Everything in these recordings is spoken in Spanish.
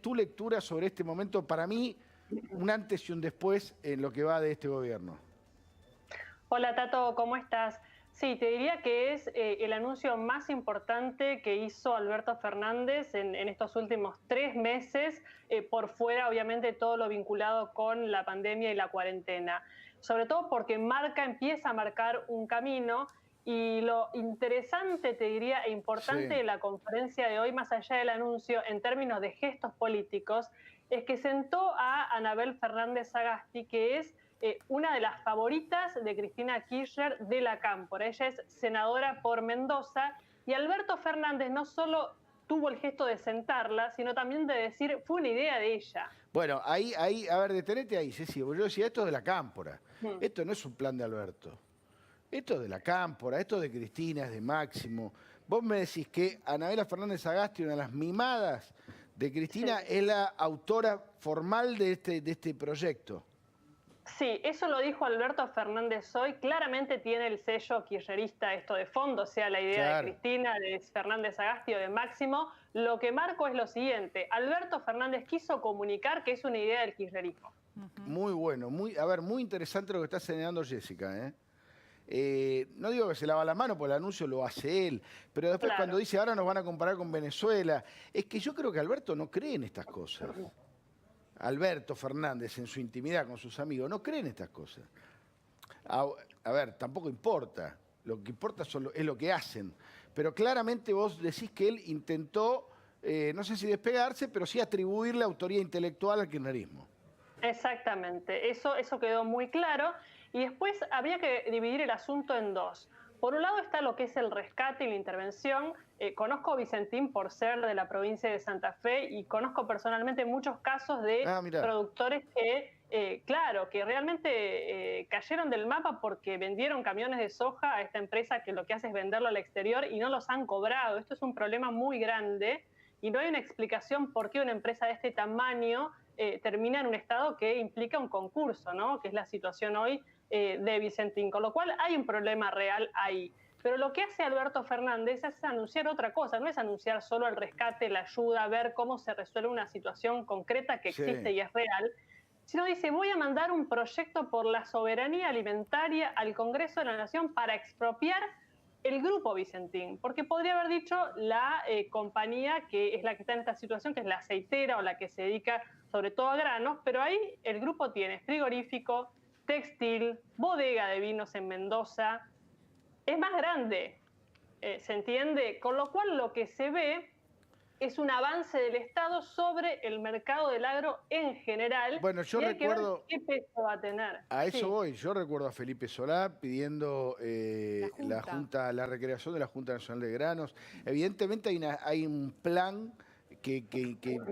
tu lectura sobre este momento, para mí, un antes y un después en lo que va de este gobierno. Hola Tato, ¿cómo estás? Sí, te diría que es el anuncio más importante que hizo Alberto Fernández en estos últimos 3 meses, por fuera obviamente todo lo vinculado con la pandemia y la cuarentena. Sobre todo porque empieza a marcar un camino, y lo interesante, te diría, e importante Sí. de la conferencia de hoy, más allá del anuncio en términos de gestos políticos, es que sentó a Anabel Fernández Sagasti, que es una de las favoritas de Cristina Kirchner de la Cámpora. Ella es senadora por Mendoza, y Alberto Fernández no solo tuvo el gesto de sentarla, sino también de decir, fue una idea de ella. Bueno, a ver, detenete ahí, Ceci. Porque yo decía, esto es de la Cámpora. Mm. Esto no es un plan de Alberto. Esto es de la Cámpora, esto es de Cristina, es de Máximo. Vos me decís que Anabela Fernández Sagasti, una de las mimadas de Cristina, Sí. es la autora formal de este proyecto. Sí, eso lo dijo Alberto Fernández hoy. Claramente tiene el sello kirchnerista esto de fondo, sea la idea de Claro. Cristina, de Fernández Sagasti o de Máximo. Lo que marco es lo siguiente: Alberto Fernández quiso comunicar que es una idea del kirchnerismo. Muy bueno, muy interesante lo que está señalando Jessica, ¿eh? No digo que se lava la mano, porque el anuncio lo hace él, pero después cuando Claro. dice ahora nos van a comparar con Venezuela, es que yo creo que Alberto no cree en estas cosas. Alberto Fernández en su intimidad con sus amigos no cree en estas cosas. A ver, tampoco importa, lo que importa es lo que hacen, pero claramente vos decís que él intentó, no sé si despegarse, pero sí atribuirle autoría intelectual al kirchnerismo. Exactamente, eso quedó muy claro. Y después habría que dividir el asunto en dos. Por un lado está lo que es el rescate y la intervención. Conozco a Vicentín por ser de la provincia de Santa Fe, y conozco personalmente muchos casos de Ah, mirá. productores que, claro, que realmente cayeron del mapa porque vendieron camiones de soja a esta empresa que lo que hace es venderlo al exterior y no los han cobrado. Esto es un problema muy grande, y no hay una explicación por qué una empresa de este tamaño termina en un estado que implica un concurso, ¿no? Que es la situación hoy de Vicentín, con lo cual hay un problema real ahí. Pero lo que hace Alberto Fernández es anunciar otra cosa, no es anunciar solo el rescate, la ayuda, ver cómo se resuelve una situación concreta que Sí. existe y es real, sino dice, voy a mandar un proyecto por la soberanía alimentaria al Congreso de la Nación para expropiar el grupo Vicentín, porque podría haber dicho la compañía que es la que está en esta situación, que es la aceitera o la que se dedica sobre todo a granos, pero ahí el grupo tiene frigorífico, textil, bodega de vinos en Mendoza, es más grande, ¿se entiende? Con lo cual lo que se ve es un avance del Estado sobre el mercado del agro en general, Bueno, yo y hay que ver recuerdo, qué peso va a tener. a eso Sí. voy, yo recuerdo a Felipe Solá pidiendo la recreación de la Junta Nacional de Granos. Evidentemente hay un plan que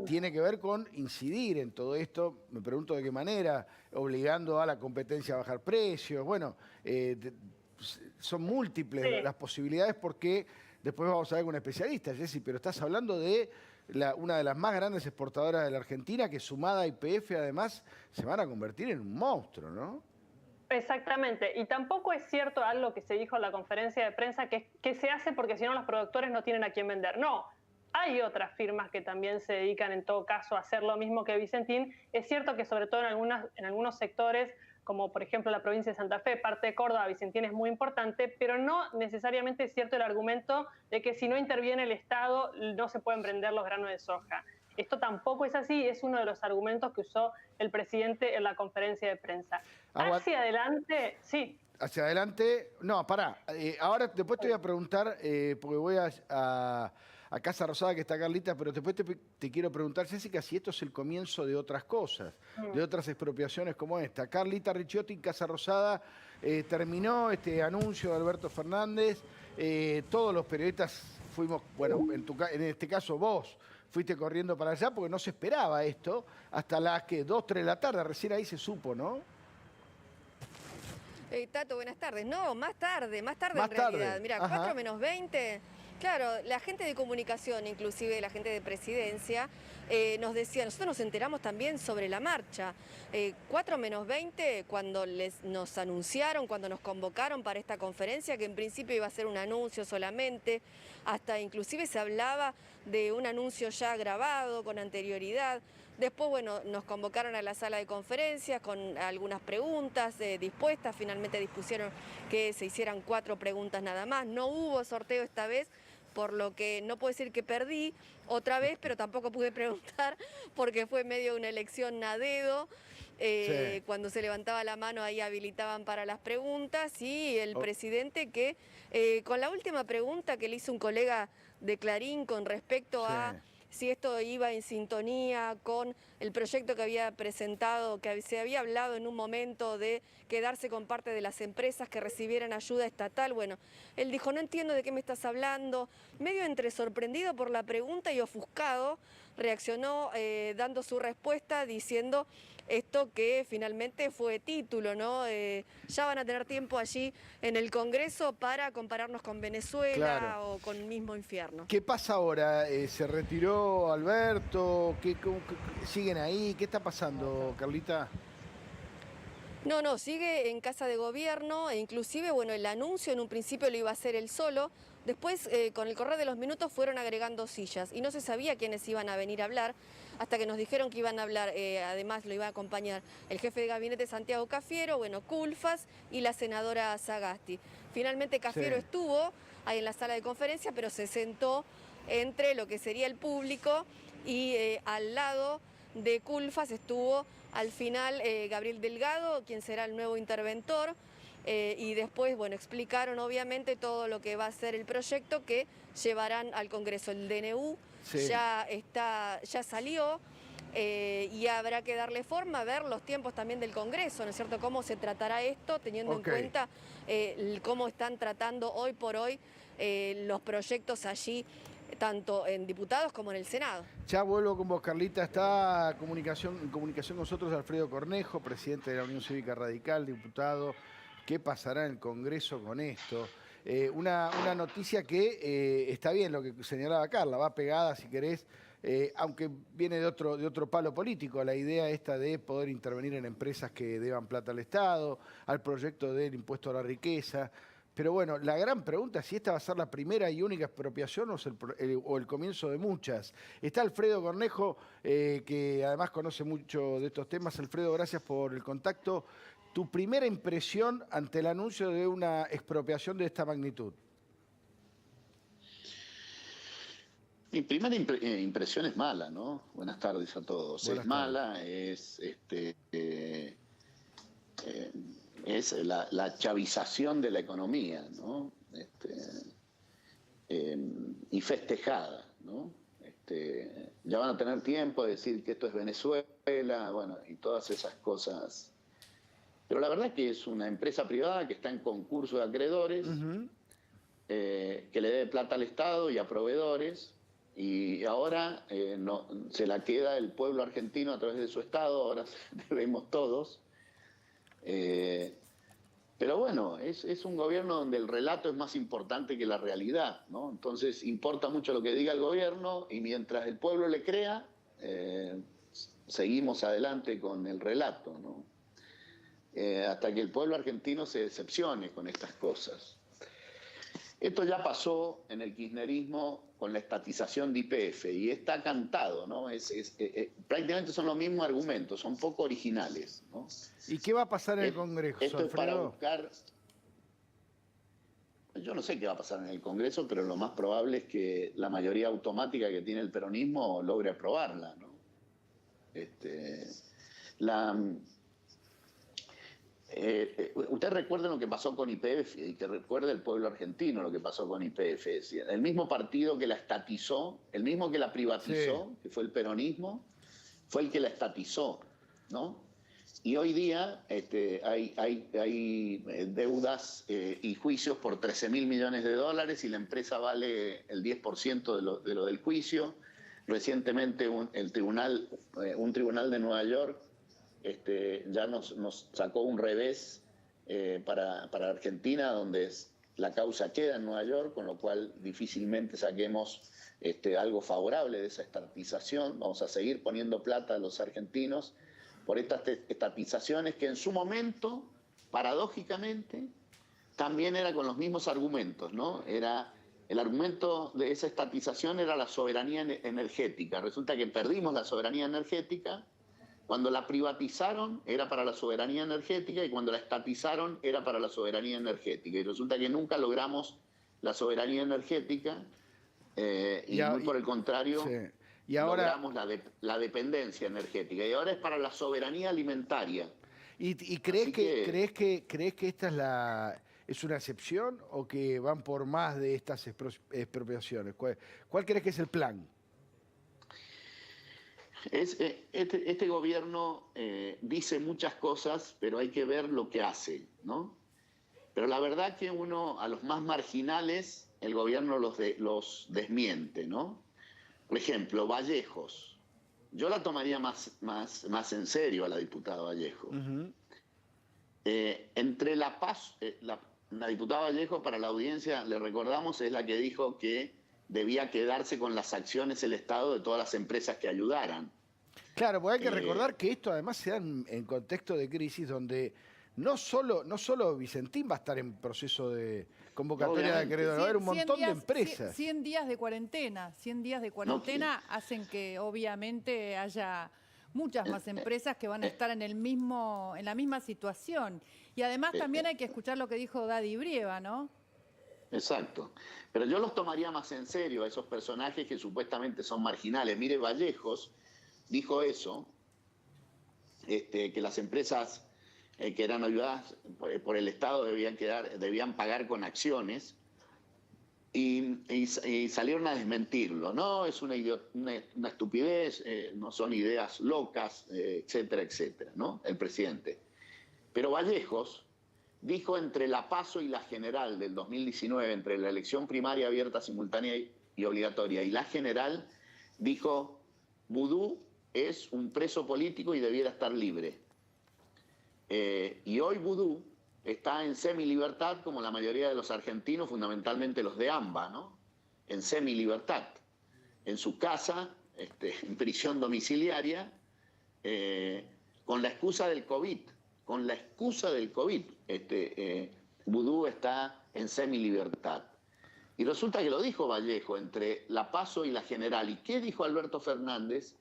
tiene que ver con incidir en todo esto. Me pregunto de qué manera, obligando a la competencia a bajar precios. Bueno, son múltiples Sí. las posibilidades, porque después vamos a ver con un especialista, Jessy, pero estás hablando de una de las más grandes exportadoras de la Argentina, que sumada a YPF además se van a convertir en un monstruo, ¿no? Exactamente, y tampoco es cierto algo que se dijo en la conferencia de prensa, que se hace porque si no los productores no tienen a quién vender. No, hay otras firmas que también se dedican en todo caso a hacer lo mismo que Vicentín. Es cierto que sobre todo en algunos sectores, como por ejemplo la provincia de Santa Fe, parte de Córdoba, Vicentín es muy importante, pero no necesariamente es cierto el argumento de que si no interviene el Estado no se pueden vender los granos de soja. Esto tampoco es así, es uno de los argumentos que usó el presidente en la conferencia de prensa. Hacia adelante, sí. Hacia adelante, no, pará. Ahora después te voy a preguntar, porque voy a Casa Rosada, que está Carlita, pero después te quiero preguntar, Jessica, si esto es el comienzo de otras cosas, de otras expropiaciones como esta. Carlita Ricciotti, Casa Rosada, terminó este anuncio de Alberto Fernández. Todos los periodistas fuimos, bueno, en este caso vos fuiste corriendo para allá porque no se esperaba esto hasta las 2, 3 de la tarde, recién ahí se supo, ¿no? Tato, buenas tardes. No, más tarde Más en realidad. tarde. Mira, Ajá. 4 menos 20. Claro, la gente de comunicación, inclusive la gente de presidencia, nos decía, nosotros nos enteramos también sobre la marcha. 4 menos 20, cuando nos anunciaron, cuando nos convocaron para esta conferencia, que en principio iba a ser un anuncio solamente, hasta inclusive se hablaba de un anuncio ya grabado con anterioridad. Después, bueno, nos convocaron a la sala de conferencias con algunas preguntas dispuestas. Finalmente dispusieron que se hicieran 4 preguntas nada más. No hubo sorteo esta vez, por lo que no puedo decir que perdí otra vez, pero tampoco pude preguntar porque fue medio una elección a dedo. Sí. Cuando se levantaba la mano ahí habilitaban para las preguntas y el Oh, presidente que con la última pregunta que le hizo un colega de Clarín con respecto sí. a si esto iba en sintonía con el proyecto que había presentado, que se había hablado en un momento de quedarse con parte de las empresas que recibieran ayuda estatal. Bueno, él dijo, no entiendo de qué me estás hablando, medio entre sorprendido por la pregunta y ofuscado, reaccionó dando su respuesta diciendo esto que finalmente fue título, ¿no? Ya van a tener tiempo allí en el Congreso para compararnos con Claro. Venezuela o con mismo infierno. ¿Qué pasa ahora? ¿Se retiró Alberto? ¿Siguen ahí? ¿Qué está pasando, Carlita? No, no, sigue en casa de gobierno e inclusive, bueno, el anuncio en un principio lo iba a hacer él solo, después con el correr de los minutos fueron agregando sillas y no se sabía quiénes iban a venir a hablar hasta que nos dijeron que iban a hablar, además lo iba a acompañar el jefe de gabinete Santiago Cafiero, bueno, Culfas y la senadora Sagasti. Finalmente Sí, Cafiero estuvo ahí en la sala de conferencia, pero se sentó entre lo que sería el público y al lado de Culfas estuvo al final Gabriel Delgado, quien será el nuevo interventor, y después, bueno, explicaron obviamente todo lo que va a ser el proyecto que llevarán al Congreso. El DNU sí. ya salió y habrá que darle forma, ver los tiempos también del Congreso, ¿no es cierto? Cómo se tratará esto, teniendo en Ok. cuenta cómo están tratando hoy por hoy los proyectos allí, tanto en diputados como en el Senado. Ya vuelvo con vos, Carlita. Está en comunicación con nosotros Alfredo Cornejo, presidente de la Unión Cívica Radical, diputado. ¿Qué pasará en el Congreso con esto? Una noticia que está bien lo que señalaba Carla, va pegada, si querés, aunque viene de otro palo político, la idea esta de poder intervenir en empresas que deban plata al Estado, al proyecto del impuesto a la riqueza. Pero bueno, la gran pregunta es si esta va a ser la primera y única expropiación o el comienzo de muchas. Está Alfredo Cornejo, que además conoce mucho de estos temas. Alfredo, gracias por el contacto. Tu primera impresión ante el anuncio de una expropiación de esta magnitud. Mi primera impresión es mala, ¿no? Buenas tardes a todos. Es Buenas tardes. mala, es la chavización de la economía, ¿no? Y festejada, ¿no? Ya van a tener tiempo de decir que esto es Venezuela, bueno, y todas esas cosas. Pero la verdad es que es una empresa privada que está en concurso de acreedores, que le debe plata al Estado y a proveedores, y ahora no, se la queda el pueblo argentino a través de su Estado, ahora debemos todos. Pero bueno, es un gobierno donde el relato es más importante que la realidad, ¿no? Entonces importa mucho lo que diga el gobierno y mientras el pueblo le crea, seguimos adelante con el relato, ¿no? Hasta que el pueblo argentino se decepcione con estas cosas. Esto ya pasó en el kirchnerismo con la estatización de YPF y está cantado, ¿no? Prácticamente son los mismos argumentos, son poco originales, ¿no? ¿Y qué va a pasar en el Congreso, Esto es para Alfredo? buscar... Yo no sé qué va a pasar en el Congreso, pero lo más probable es que la mayoría automática que tiene el peronismo logre aprobarla, ¿no? Usted recuerda lo que pasó con YPF y que recuerde el pueblo argentino lo que pasó con YPF. Es decir, el mismo partido que la estatizó, el mismo que la privatizó, Sí. que fue el peronismo, fue el que la estatizó, ¿no? Y hoy día hay deudas y juicios por 13.000 millones de dólares y la empresa vale el 10% de lo del juicio. Recientemente un tribunal de Nueva York ya nos sacó un revés para Argentina, donde la causa queda en Nueva York, con lo cual difícilmente saquemos algo favorable de esa estatización. Vamos a seguir poniendo plata a los argentinos por estas estatizaciones que en su momento, paradójicamente, también era con los mismos argumentos, ¿no? Era El argumento de esa estatización era la soberanía energética. Resulta que perdimos la soberanía energética. Cuando la privatizaron era para la soberanía energética y cuando la estatizaron era para la soberanía energética. Y resulta que nunca logramos la soberanía energética y muy por el contrario sí. Y ahora, logramos la dependencia energética. Y ahora es para la soberanía alimentaria. ¿Y crees que esta es una excepción o que van por más de estas expropiaciones? ¿Cuál crees que es el plan? Este gobierno dice muchas cosas, pero hay que ver lo que hace, ¿no? Pero la verdad que a los más marginales, el gobierno los desmiente, ¿no? Por ejemplo, Vallejos. Yo la tomaría más en serio a la diputada Vallejo. Uh-huh. Entre La Paz, la diputada Vallejo, para la audiencia, le recordamos, es la que dijo que debía quedarse con las acciones el Estado de todas las empresas que ayudaran. Claro, porque hay que recordar que esto además se da en contexto de crisis donde no solo Vicentín va a estar en proceso de convocatoria de acreedores, va a haber un montón de empresas. 100 días de cuarentena, 100 días de cuarentena hacen que obviamente haya muchas más empresas que van a estar en la misma situación. Y además también hay que escuchar lo que dijo Daddy Brieva, ¿no? Exacto. Pero yo los tomaría más en serio a esos personajes que supuestamente son marginales. Mire, Vallejos dijo eso, que las empresas que eran ayudadas por el Estado debían pagar con acciones y salieron a desmentirlo. No, es una estupidez, no son ideas locas, etcétera, etcétera, ¿no? El presidente. Pero Vallejos dijo entre la PASO y la general del 2019, entre la elección primaria abierta, simultánea y obligatoria y la general, dijo: Vudú es un preso político y debiera estar libre. Y hoy Vudú está en semilibertad, como la mayoría de los argentinos, fundamentalmente los de AMBA, ¿no? En semilibertad, en su casa, en prisión domiciliaria, con la excusa del COVID. Con la excusa del COVID, Vudú está en semilibertad. Y resulta que lo dijo Vallejo entre la PASO y la general. ¿Y qué dijo Alberto Fernández?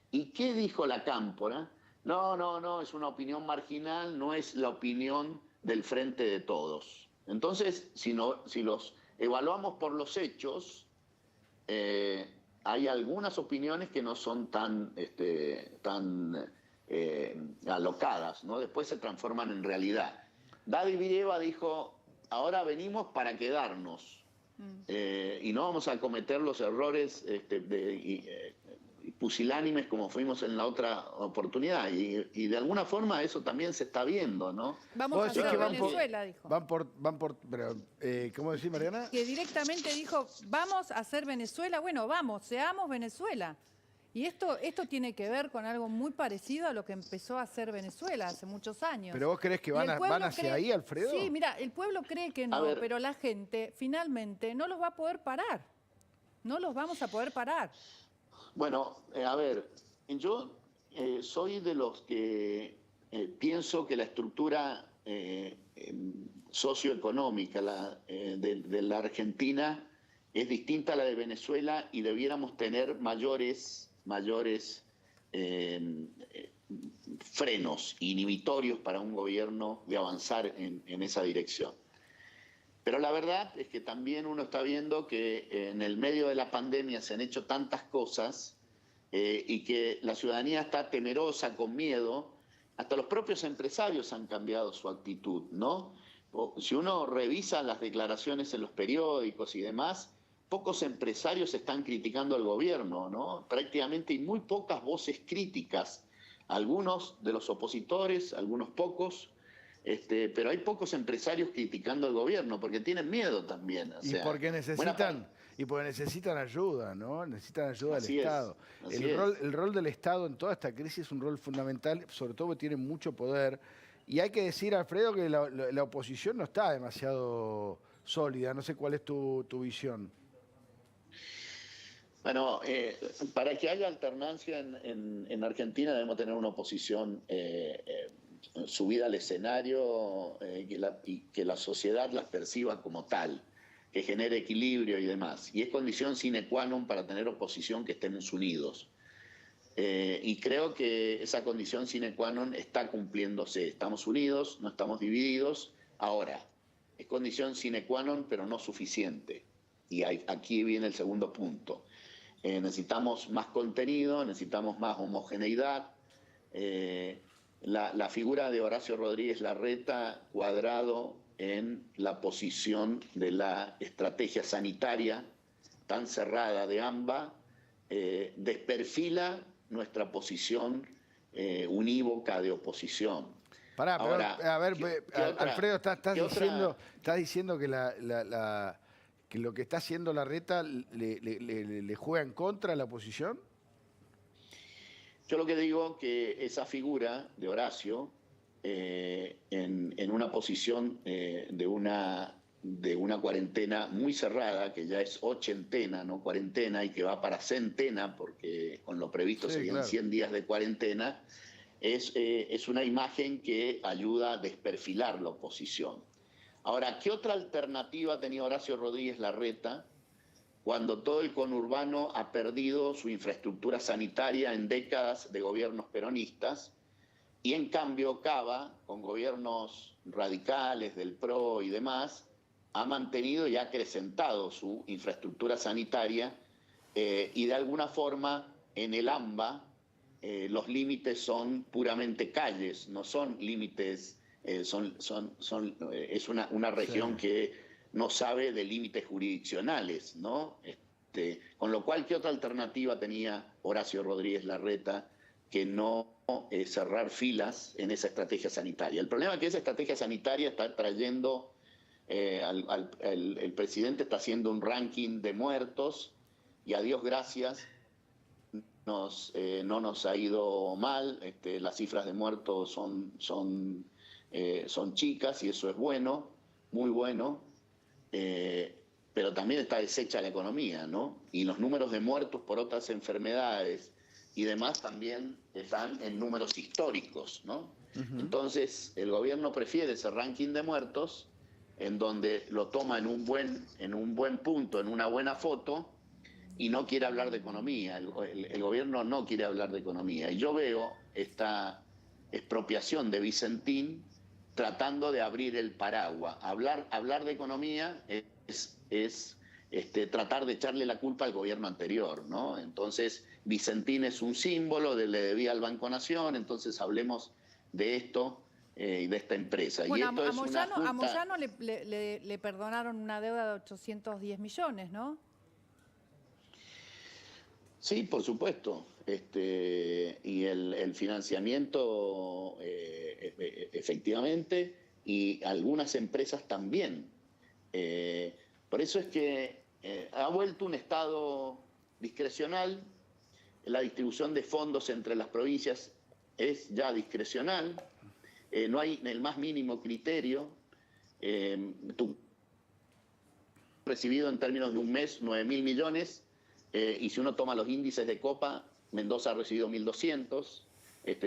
¿Y qué dijo la Cámpora? No, es una opinión marginal, no es la opinión del Frente de Todos. Entonces, si los evaluamos por los hechos, hay algunas opiniones que no son tan alocadas, ¿no? Después se transforman en realidad. Daddy Brieva dijo: ahora venimos para quedarnos y no vamos a cometer los errores pusilánimes como fuimos en la otra oportunidad. Y de alguna forma eso también se está viendo, ¿no? Vamos a hacer Venezuela, dijo. Pero, ¿cómo decís, Mariana? Que directamente dijo: vamos a hacer Venezuela. Bueno, seamos Venezuela. Y esto tiene que ver con algo muy parecido a lo que empezó a hacer Venezuela hace muchos años. ¿Pero vos crees que van hacia ahí, Alfredo? Sí, mira, el pueblo cree que no, pero la gente finalmente no los va a poder parar. No los vamos a poder parar. Bueno, a ver, yo soy de los que pienso que la estructura socioeconómica de la Argentina es distinta a la de Venezuela y debiéramos tener mayores frenos inhibitorios para un gobierno de avanzar en esa dirección. Pero la verdad es que también uno está viendo que en el medio de la pandemia se han hecho tantas cosas y que la ciudadanía está temerosa, con miedo. Hasta los propios empresarios han cambiado su actitud, ¿no? Si uno revisa las declaraciones en los periódicos y demás, pocos empresarios están criticando al gobierno, ¿no? Prácticamente hay muy pocas voces críticas. Algunos de los opositores, algunos pocos, pero hay pocos empresarios criticando al gobierno porque tienen miedo también. Porque necesitan ayuda, ¿no? Necesitan ayuda del Estado. El rol del Estado en toda esta crisis es un rol fundamental, sobre todo porque tiene mucho poder. Y hay que decir, Alfredo, que la oposición no está demasiado sólida. No sé cuál es tu visión. Bueno, para que haya alternancia en Argentina debemos tener una oposición subida al escenario y que la sociedad las perciba como tal. que genere equilibrio y demás. Y es condición sine qua non para tener oposición que estemos unidos. Y creo que esa condición sine qua non está cumpliéndose. Estamos unidos, no estamos divididos. Ahora, es condición sine qua non, pero no suficiente. Y aquí viene el segundo punto. Necesitamos más contenido, necesitamos más homogeneidad. La figura de Horacio Rodríguez Larreta cuadrado en la posición de la estrategia sanitaria tan cerrada de AMBA, desperfila nuestra posición unívoca de oposición. Pará, ahora, pero, a ver, Alfredo, estás diciendo que, que lo que está haciendo Larreta le juega en contra a la oposición. Yo lo que digo que esa figura de Horacio, en una posición de una cuarentena muy cerrada, que ya es ochentena, no cuarentena, y que va para centena, porque con lo previsto Sí, serían claro. 100 días de cuarentena, es una imagen que ayuda a desperfilar la oposición. Ahora, ¿qué otra alternativa tenía Horacio Rodríguez Larreta cuando todo el conurbano ha perdido su infraestructura sanitaria en décadas de gobiernos peronistas? Y en cambio Cava, con gobiernos radicales del PRO y demás, ha mantenido y ha acrecentado su infraestructura sanitaria y de alguna forma en el AMBA los límites son puramente calles, no son límites, es una región Sí. que no sabe de límites jurisdiccionales, ¿no? Con lo cual, ¿qué otra alternativa tenía Horacio Rodríguez Larreta que no cerrar filas en esa estrategia sanitaria? El problema es que esa estrategia sanitaria está trayendo, el presidente está haciendo un ranking de muertos y a Dios gracias no nos ha ido mal, las cifras de muertos son chicas y eso es bueno, muy bueno, pero también está deshecha la economía, ¿no? Y los números de muertos por otras enfermedades y demás también están en números históricos, ¿no? Entonces, el gobierno prefiere ese ranking de muertos, en donde lo toma en un buen punto, en una buena foto, y no quiere hablar de economía. El gobierno no quiere hablar de economía. Y yo veo esta expropiación de Vicentín tratando de abrir el paraguas. Hablar de economía es tratar de echarle la culpa al gobierno anterior, ¿no? Entonces, Vicentín es un símbolo, le debía al Banco Nación, entonces hablemos de esto y de esta empresa. Bueno, y esto a Moyano le perdonaron una deuda de 810 millones, ¿no? Sí, por supuesto. Y el financiamiento, efectivamente, y algunas empresas también. Por eso es que ha vuelto un Estado discrecional. La distribución de fondos entre las provincias es ya discrecional. No hay el más mínimo criterio. Tú has recibido en términos de un mes 9.000 millones. Y si uno toma los índices de Copa, Mendoza ha recibido 1.200.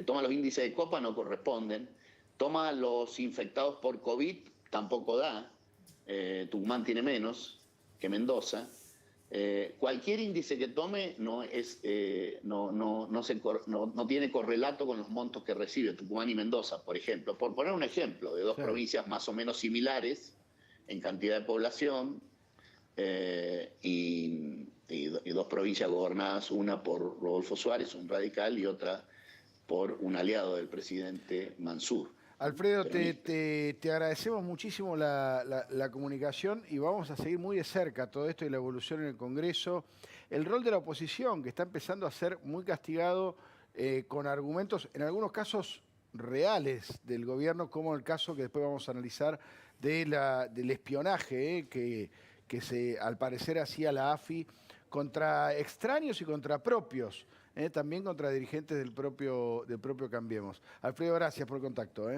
Toma los índices de Copa, no corresponden. Toma los infectados por COVID, tampoco da. Tucumán tiene menos que Mendoza. Cualquier índice que tome no tiene correlato con los montos que recibe Tucumán y Mendoza, por ejemplo. Por poner un ejemplo de dos provincias más o menos similares en cantidad de población, y dos provincias gobernadas, una por Rodolfo Suárez, un radical, y otra por un aliado del presidente Mansur. Alfredo, te agradecemos muchísimo la comunicación y vamos a seguir muy de cerca todo esto y la evolución en el Congreso. El rol de la oposición, que está empezando a ser muy castigado con argumentos, en algunos casos reales del gobierno, como el caso que después vamos a analizar del espionaje que al parecer hacía la AFI contra extraños y contra propios, también contra dirigentes del propio Cambiemos. Alfredo, gracias por el contacto.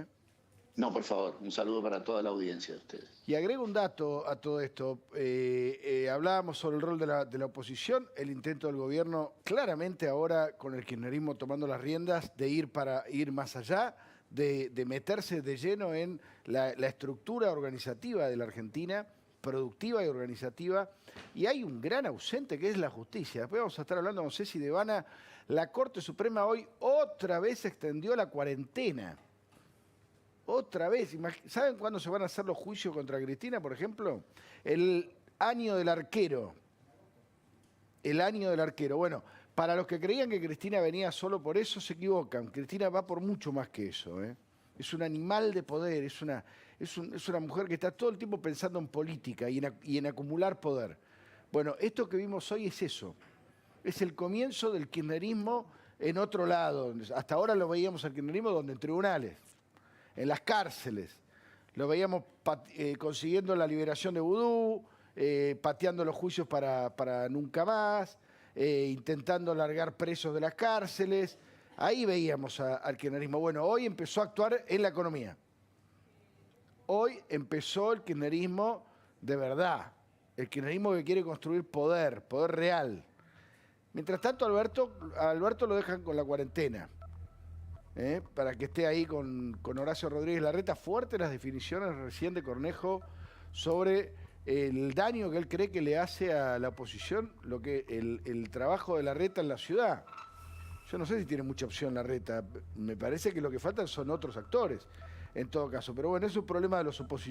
No, por favor, un saludo para toda la audiencia de ustedes. Y agrego un dato a todo esto. Hablábamos sobre el rol de la oposición, el intento del gobierno, claramente ahora con el kirchnerismo tomando las riendas, de ir más allá, de meterse de lleno en la estructura organizativa de la Argentina, productiva y organizativa, y hay un gran ausente que es la justicia. Después vamos a estar hablando con Ceci Devana. La Corte Suprema hoy otra vez extendió la cuarentena. Otra vez. ¿Saben cuándo se van a hacer los juicios contra Cristina, por ejemplo? El año del arquero. El año del arquero. Bueno, para los que creían que Cristina venía solo por eso, se equivocan. Cristina va por mucho más que eso, ¿eh? Es un animal de poder, es una mujer que está todo el tiempo pensando en política y en acumular poder. Bueno, esto que vimos hoy es eso. Es el comienzo del kirchnerismo en otro lado. Hasta ahora lo veíamos al kirchnerismo donde en tribunales, en las cárceles. Lo veíamos consiguiendo la liberación de Vudú, pateando los juicios para nunca más, intentando largar presos de las cárceles. Ahí veíamos al kirchnerismo. Bueno, hoy empezó a actuar en la economía. Hoy empezó el kirchnerismo de verdad. El kirchnerismo que quiere construir poder real. Mientras tanto, a Alberto lo dejan con la cuarentena. Para que esté ahí con Horacio Rodríguez Larreta. Fuertes las definiciones recién de Cornejo sobre el daño que él cree que le hace a la oposición el trabajo de Larreta en la ciudad. Yo no sé si tiene mucha opción Larreta. Me parece que lo que faltan son otros actores, en todo caso. Pero bueno, es un problema de los opositores.